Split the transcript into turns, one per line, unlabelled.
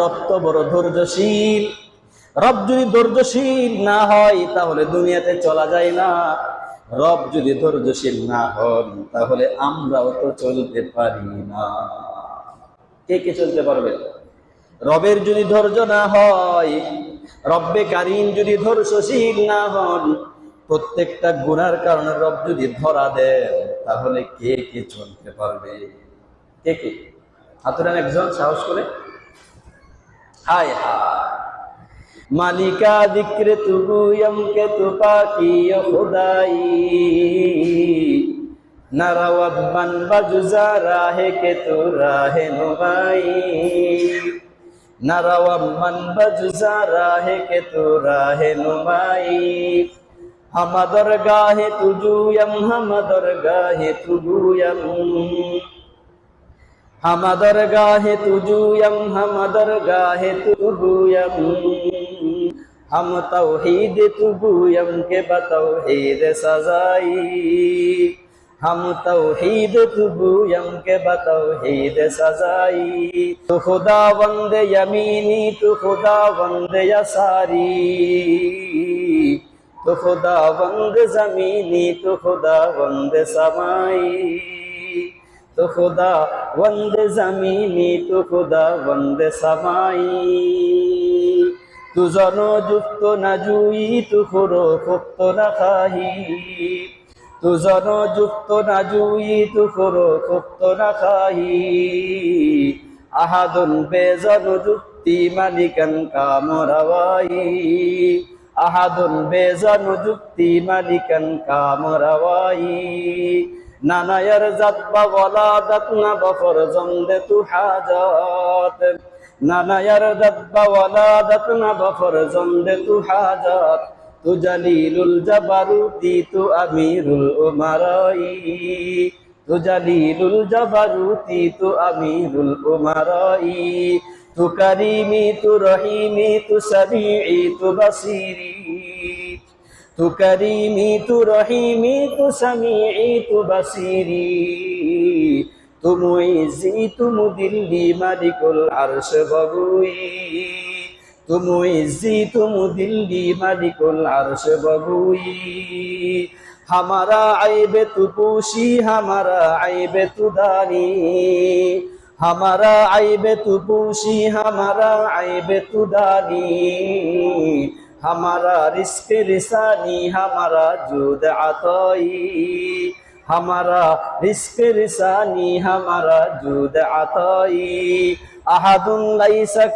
রব তো বড় ধৈর্যশীল। রব যদি ধৈর্যশীল না হয় তাহলে দুনিয়াতে চলা যায় না। রব যদি ধৈর্যশীল না হন তাহলে আমরাও তো চলতে পারি না। কে কে চলতে পারবে? রবের যদি ধৈর্য না হয়, রব্বে কারীম যদি ধৈর্যশীল না হন, প্রত্যেকটা গুনার কারণে রব যদি ধরা দেন, তাহলে কে কে চলতে পারবে? কে কে হাতুরান একজন সাহস করে। হায় হায়, মালিকা দিক্রে তু গুয়ম কে তু পাকি ও খুদাই, নারাওয়াব্বান বাজুজা রাহে কে তু রাহে নুবাই, নারাওয়াব্বান বাজুজা রাহে কে তু রাহে নুবাই, হামাদর গাহে তুজুয়ম হামাদর গাহে তুজুয়ম, হামাদর গাহে তুজুয়ম হামাদর গাহে তুজুয়ম, हम तौहीद तुगुयम के बतौहीद सजाई, हम तौहीद तुगुयम के बतौहीद सजाई, तू खुदावंद यमीनी तू खुदावंद यसारी, तू खुदावंद जमीनी तू खुदावंद समाई, तू खुदावंद जमीनी तू खुदावंद समाई, तू जनो जुक्त न जुई तू खुरो खुक्त न खाही, तू जनो जुक्त न जुई तू खुरो खुक्त न खाही, अहादुन बेजन जुक्ति मालिकन कामरवाई, अहादुन बेजन जुक्ति मालिकन कामरवाई, नाना यरजत बगलादत न बफरजंद तू हाजत, नाना यरदत बवलादत न बफरजंद तू हाजत, तू जलीलुल जबरूती तू अमीरुल उमराई, तू जलीलुल जबरूती तू अमीरुल उमराई, तू करीमी तू रहीमी तू समीई तू बसीरी, तू करीमी तू रहीमी तू समीई तू बसीरी, तू मुइज़्ज़ी तू मुदिल्ली मालिकुल अर्श बगुई, तू मुइज़्ज़ी तू मुदिल्ली मालिकुल अर्श बगुई, हमारा ऐब तू पोशी हमारा ऐब तू दानी, हमारा ऐब तू पोशी हमारा ऐब तू दानी, हमारा रिस्क रिसानी हमारा जुद अताई, हमारा रिस्क रिसानी हमारा जुद अताई, अहदुन लैसा